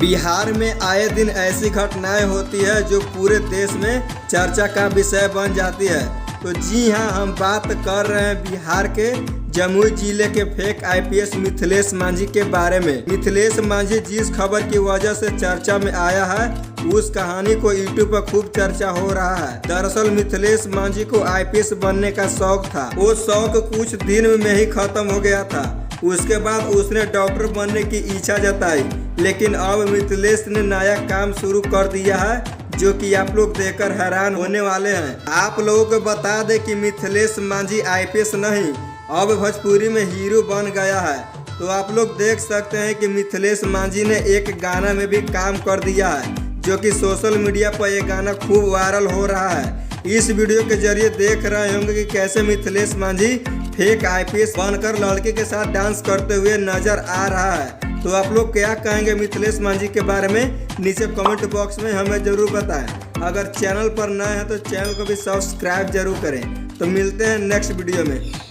बिहार में आए दिन ऐसी घटनाएं होती है जो पूरे देश में चर्चा का विषय बन जाती है। तो जी हां, हम बात कर रहे हैं बिहार के जमुई जिले के फेक आईपीएस मिथिलेश मांझी के बारे में। मिथिलेश मांझी जिस खबर की वजह से चर्चा में आया है उस कहानी को यूट्यूब पर खूब चर्चा हो रहा है। दरअसल मिथिलेश मांझी को आईपीएस बनने का शौक था। वो शौक कुछ दिन में ही खत्म हो गया था। उसके बाद उसने डॉक्टर बनने की इच्छा जताई, लेकिन अब मिथिलेश ने नया काम शुरू कर दिया है जो कि आप लोग देखकर हैरान होने वाले हैं। आप लोगों को बता दें कि मिथिलेश मांझी आईपीएस नहीं, अब भोजपुरी में हीरो बन गया है। तो आप लोग देख सकते हैं कि मिथिलेश मांझी ने एक गाना में भी काम कर दिया है, जो कि सोशल मीडिया पर यह गाना खूब वायरल हो रहा है। इस वीडियो के जरिए देख रहे होंगे कि कैसे मिथिलेश मांझी फेक आईपीएस बनकर लड़के के साथ डांस करते हुए नजर आ रहा है। तो आप लोग क्या कहेंगे मिथिलेश मांझी के बारे में, नीचे कमेंट बॉक्स में हमें जरूर बताएं। अगर चैनल पर नए हैं तो चैनल को भी सब्सक्राइब जरूर करें। तो मिलते हैं नेक्स्ट वीडियो में।